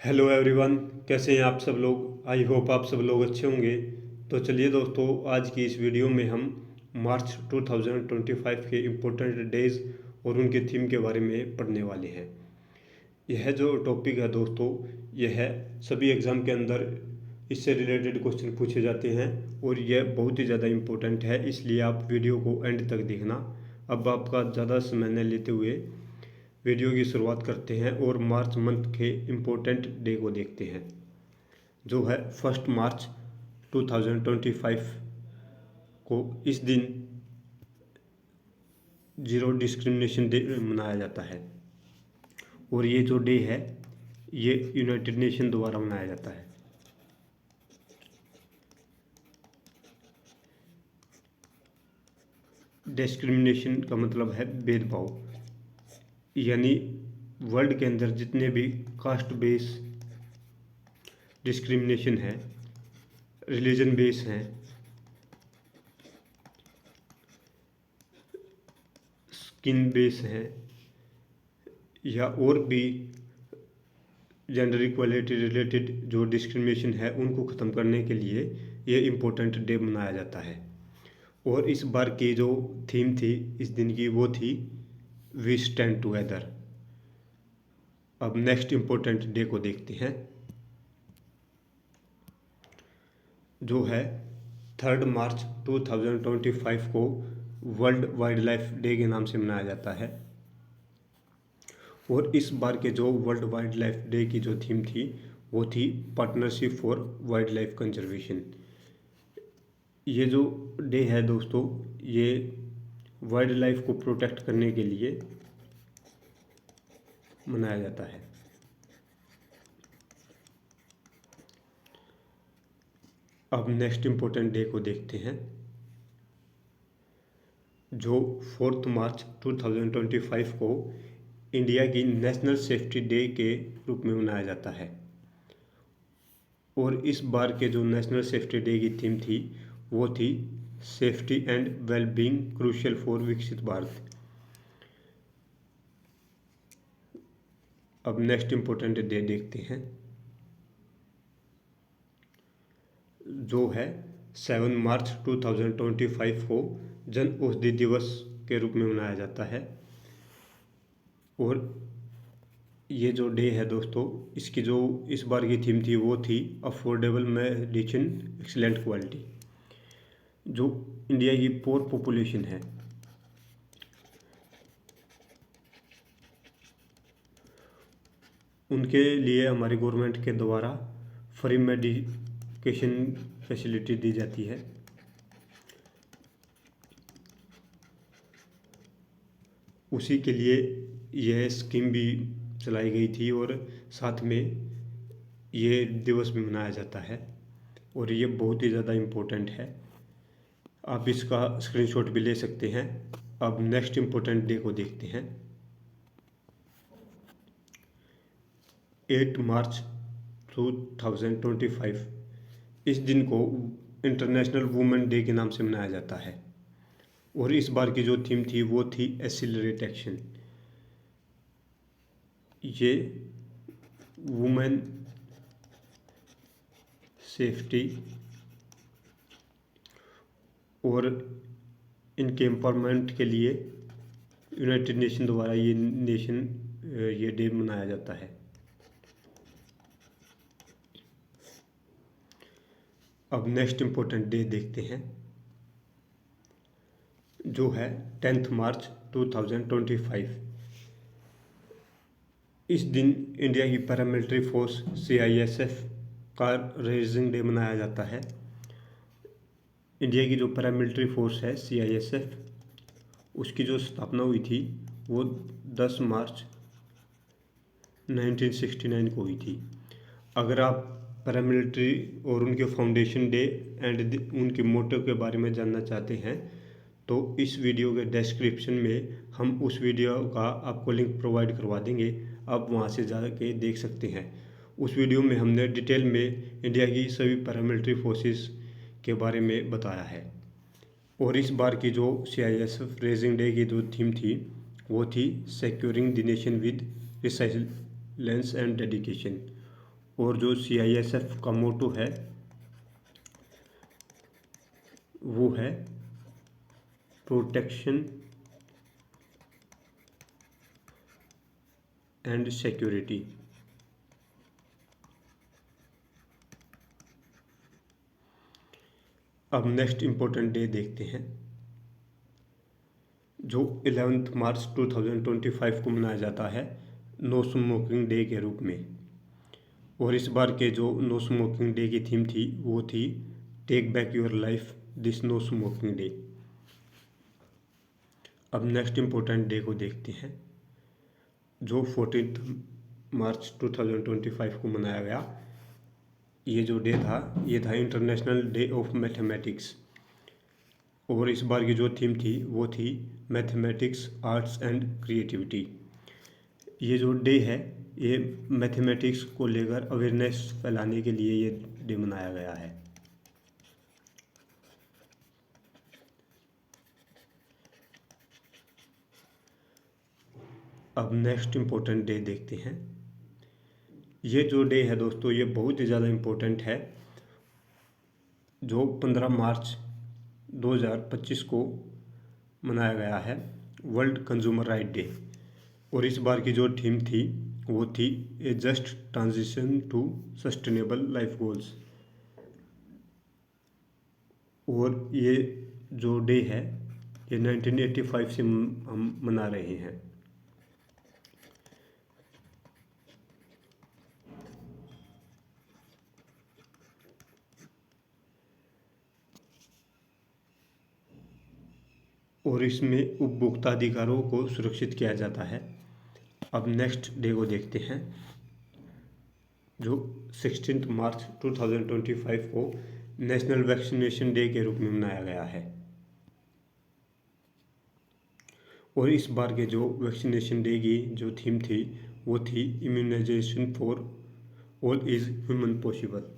Hello everyone, कैसे हैं आप सब लोग। आई होप आप सब लोग अच्छे होंगे। तो चलिए दोस्तों, आज की इस वीडियो में हम मार्च 2025 के इम्पोर्टेंट डेज और उनके थीम के बारे में पढ़ने वाले हैं। यह जो टॉपिक है दोस्तों, यह सभी एग्ज़ाम के अंदर इससे रिलेटेड क्वेश्चन पूछे जाते हैं और यह बहुत ही ज़्यादा इम्पोर्टेंट है, इसलिए आप वीडियो को एंड तक देखना। अब आपका ज़्यादा समय न लेते हुए वीडियो की शुरुआत करते हैं और मार्च मंथ के इम्पोर्टेंट डे को देखते हैं, जो है 1 मार्च 2025 को। इस दिन जीरो डिस्क्रिमिनेशन डे मनाया जाता है और ये जो डे है ये यूनाइटेड नेशन द्वारा मनाया जाता है। डिस्क्रिमिनेशन का मतलब है भेदभाव, यानी वर्ल्ड के अंदर जितने भी कास्ट बेस डिस्क्रिमिनेशन है, रिलीजन बेस हैं, स्किन बेस हैं या और भी जेंडर इक्वालिटी रिलेटेड जो डिस्क्रिमिनेशन है उनको ख़त्म करने के लिए ये इम्पोर्टेंट डे मनाया जाता है। और इस बार की जो थीम थी इस दिन की वो थी वी स्टैंड टुगेदर। अब नेक्स्ट इम्पोर्टेंट डे को देखते हैं, जो है 3 मार्च 2025 को वर्ल्ड वाइल्ड लाइफ डे के नाम से मनाया जाता है। और इस बार के जो वर्ल्ड वाइल्ड लाइफ डे की जो थीम थी वो थी partnership for wild life conservation. ये जो डे है दोस्तों, ये वाइल्ड लाइफ को प्रोटेक्ट करने के लिए मनाया जाता है। अब नेक्स्ट इम्पोर्टेंट डे को देखते हैं, जो 4 मार्च 2025 को इंडिया की नेशनल सेफ्टी डे के रूप में मनाया जाता है। और इस बार के जो नेशनल सेफ्टी डे की थीम थी वो थी safety and wellbeing crucial for विकसित भारत। अब नेक्स्ट इम्पोर्टेंट डे देखते हैं, जो है 7 मार्च 2025 को जन औषधि दिवस के रूप में मनाया जाता है। और ये जो डे है दोस्तों, इसकी जो इस बार की थीम थी वो थी अफोर्डेबल मेडिसिन एक्सीलेंट क्वालिटी। जो इंडिया की पोर पॉपुलेशन है उनके लिए हमारी गवर्नमेंट के द्वारा फ्री मेडिकेशन फैसिलिटी दी जाती है। उसी के लिए यह स्कीम भी चलाई गई थी और साथ में ये दिवस भी मनाया जाता है और ये बहुत ही ज़्यादा इम्पोर्टेंट है। आप इसका स्क्रीनशॉट भी ले सकते हैं। अब नेक्स्ट इम्पोर्टेंट डे को देखते हैं, 8 मार्च 2025। इस दिन को इंटरनेशनल वुमेन डे के नाम से मनाया जाता है और इस बार की जो थीम थी वो थी एक्सीलरेट एक्शन। ये वुमेन सेफ्टी और इनके एम्पावरमेंट के लिए यूनाइटेड नेशन द्वारा ये डे मनाया जाता है। अब नेक्स्ट इम्पोर्टेंट डे देखते हैं, जो है 10 मार्च 2025। इस दिन इंडिया की पैरामिलिट्री फोर्स CISF का रेजिंग डे मनाया जाता है। इंडिया की जो पैरामिलिट्री फोर्स है CISF, उसकी जो स्थापना हुई थी वो 10 मार्च 1969 को हुई थी। अगर आप पैरामिलिट्री और उनके फाउंडेशन डे एंड उनके मोटो के बारे में जानना चाहते हैं तो इस वीडियो के डिस्क्रिप्शन में हम उस वीडियो का आपको लिंक प्रोवाइड करवा देंगे, आप वहां से जा के देख सकते हैं। उस वीडियो में हमने डिटेल में इंडिया की सभी पैरामिलिट्री फोर्सेस के बारे में बताया है। और इस बार की जो CISF रेजिंग डे की जो थीम थी वो थी securing the nation with resilience and dedication. और जो CISF का मोटो है वो है प्रोटेक्शन एंड सिक्योरिटी। अब नेक्स्ट इम्पोर्टेंट डे देखते हैं जो 11 मार्च 2025 को मनाया जाता है नो स्मोकिंग डे के रूप में। और इस बार के जो नो स्मोकिंग डे की थीम थी वो थी take back your life this no smoking day. अब नेक्स्ट इम्पोर्टेंट डे को देखते हैं जो 14 मार्च 2025 को मनाया गया। ये जो डे था ये था इंटरनेशनल डे ऑफ मैथमेटिक्स। और इस बार की जो थीम थी वो थी मैथमेटिक्स आर्ट्स एंड क्रिएटिविटी। ये जो डे है ये मैथमेटिक्स को लेकर अवेयरनेस फैलाने के लिए ये डे मनाया गया है। अब नेक्स्ट इम्पोर्टेंट डे देखते हैं। ये जो डे है दोस्तों ये बहुत ही ज़्यादा इम्पोर्टेंट है जो 15 मार्च 2025 को मनाया गया है वर्ल्ड कंज्यूमर राइट डे। और इस बार की जो थीम थी वो थी a just transition to sustainable life goals. और ये जो डे है ये 1985 से हम मना रहे हैं। और इसमें उपभोक्ता अधिकारों को सुरक्षित किया जाता है। अब नेक्स्ट डे को देखते हैं जो 16 मार्च 2025 को नेशनल वैक्सीनेशन डे के रूप में मनाया गया है। और इस बार के जो वैक्सीनेशन डे की जो थीम थी वो थी immunization for all is human possible.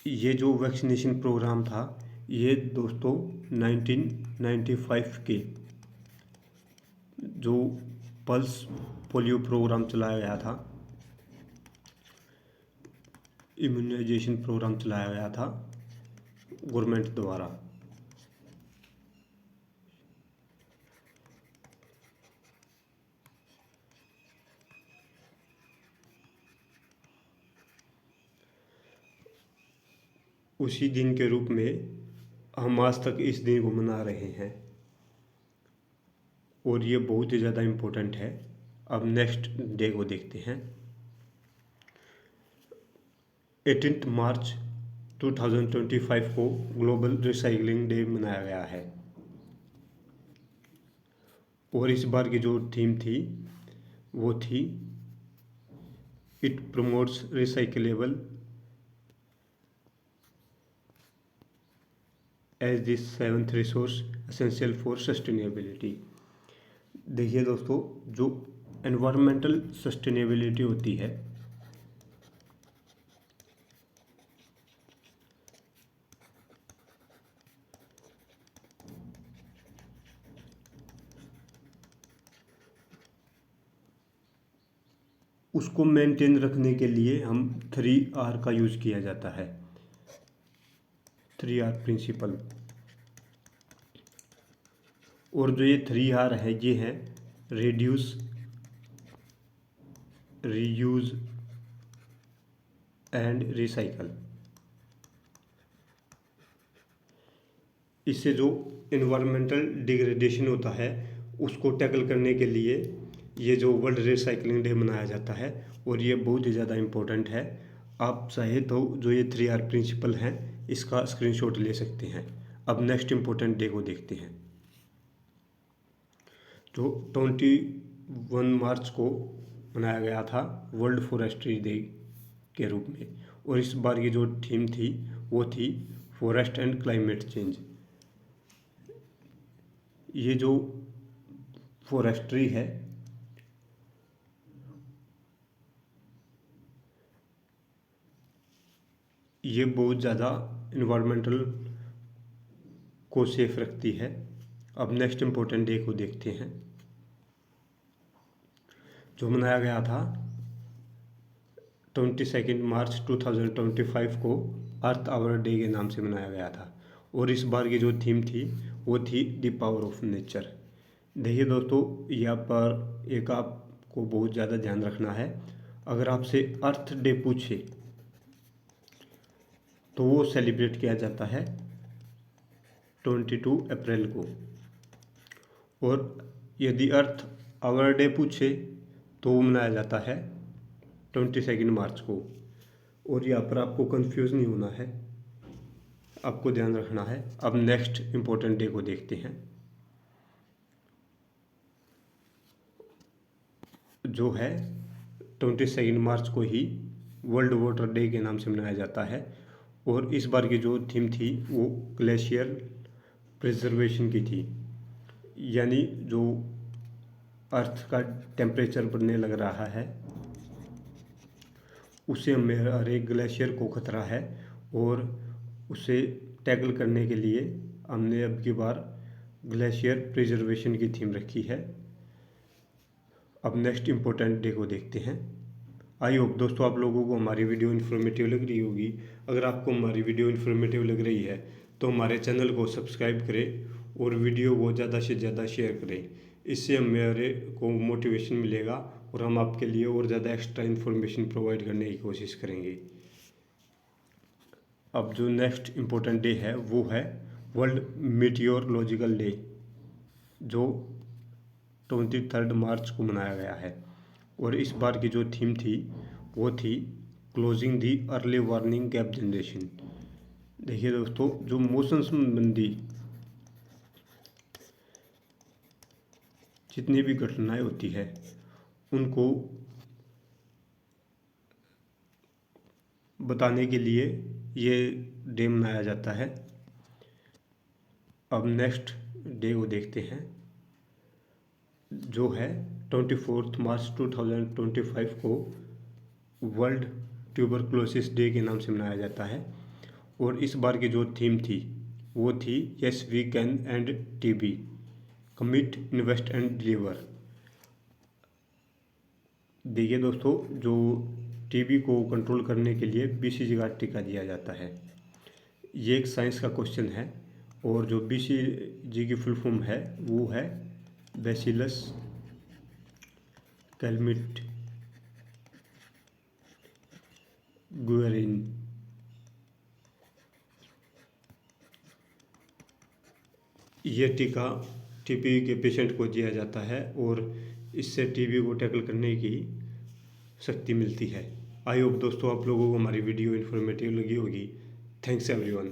ये जो वैक्सीनेशन प्रोग्राम था ये दोस्तों 1995 के जो पल्स पोलियो प्रोग्राम चलाया गया था, इम्यूनाइजेशन प्रोग्राम चलाया गया था गवर्नमेंट द्वारा। उसी दिन के रूप में हम आज तक इस दिन को मना रहे हैं और ये बहुत ही ज़्यादा इम्पोर्टेंट है। अब नेक्स्ट डे को देखते हैं। 18 मार्च 2025 को ग्लोबल रिसाइकलिंग डे मनाया गया है। और इस बार की जो थीम थी वो थी it promotes recyclable as this seventh resource essential for sustainability. देखिए दोस्तों जो एनवायरमेंटल सस्टेनेबिलिटी होती है उसको मेंटेन रखने के लिए हम 3R का यूज़ किया जाता है, 3R प्रिंसिपल। और जो ये 3R है ये है रिड्यूस, रीयूज़ एंड रिसाइकल। इससे जो इन्वायरमेंटल डिग्रेडेशन होता है उसको टैकल करने के लिए ये जो वर्ल्ड रिसाइकलिंग डे मनाया जाता है और ये बहुत ही ज़्यादा इम्पोर्टेंट है। आप चाहे तो जो ये 3R प्रिंसिपल हैं इसका स्क्रीनशॉट ले सकते हैं। अब नेक्स्ट इम्पोर्टेंट डे को देखते हैं जो 21 मार्च को मनाया गया था वर्ल्ड फॉरेस्ट्री डे के रूप में। और इस बार की जो थीम थी वो थी फॉरेस्ट एंड क्लाइमेट चेंज। ये जो फॉरेस्ट्री है ये बहुत ज़्यादा इन्वायरमेंटल को सेफ रखती है। अब नेक्स्ट इम्पोर्टेंट डे को देखते हैं जो मनाया गया था 22 मार्च 2025 को अर्थ आवर डे के नाम से मनाया गया था। और इस बार की जो थीम थी वो थी द पावर ऑफ नेचर। देखिए दोस्तों, यहाँ पर एक आपको बहुत ज़्यादा ध्यान रखना है। अगर आपसे अर्थ डे पूछे तो वो सेलिब्रेट किया जाता है 22 अप्रैल को, और यदि अर्थ आवर डे पूछे तो वो मनाया जाता है 22 मार्च को। और यहाँ पर आपको कंफ्यूज नहीं होना है, आपको ध्यान रखना है। अब नेक्स्ट इम्पोर्टेंट डे को देखते हैं, जो है 22 मार्च को ही वर्ल्ड वाटर डे के नाम से मनाया जाता है। और इस बार की जो थीम थी वो ग्लेशियर प्रिजर्वेशन की थी, यानी जो अर्थ का टेम्परेचर बढ़ने लग रहा है उससे हमें हर एक ग्लेशियर को खतरा है, और उसे टैकल करने के लिए हमने अब की बार ग्लेशियर प्रिजर्वेशन की थीम रखी है। अब नेक्स्ट इम्पोर्टेंट डे को देखते हैं। आई होप दोस्तों आप लोगों को हमारी वीडियो इन्फॉर्मेटिव लग रही होगी। अगर आपको हमारी वीडियो इन्फॉर्मेटिव लग रही है तो हमारे चैनल को सब्सक्राइब करें और वीडियो को ज़्यादा से ज़्यादा शेयर करें। इससे हमारे को मोटिवेशन मिलेगा और हम आपके लिए और ज़्यादा एक्स्ट्रा इन्फॉर्मेशन प्रोवाइड करने की कोशिश करेंगे। अब जो नेक्स्ट इम्पोर्टेंट डे है वो है वर्ल्ड मीटियोरोलॉजिकल डे, जो 23 मार्च को मनाया गया है। और इस बार की जो थीम थी वो थी क्लोजिंग दी अर्ली वार्निंग गैप जनरेशन। देखिए दोस्तों, जो मौसम संबंधी जितनी भी घटनाएं होती है उनको बताने के लिए ये डे मनाया जाता है। अब नेक्स्ट डे को देखते हैं, जो है 24 मार्च 2025 को वर्ल्ड ट्यूबरक्लोसिस डे के नाम से मनाया जाता है। और इस बार की जो थीम थी वो थी yes we can end TB, commit invest and deliver. देखिए दोस्तों, जो टीबी को कंट्रोल करने के लिए बीसीजी का टीका दिया जाता है। ये एक साइंस का क्वेश्चन है, और जो बीसीजी की फुल फॉर्म है वो है बैसिलस कैलमिट गुएरिन। ये टीका टीबी के पेशेंट को दिया जाता है और इससे टीबी को टैकल करने की शक्ति मिलती है। आई होप दोस्तों आप लोगों को हमारी वीडियो इन्फॉर्मेटिव लगी होगी। Thanks everyone.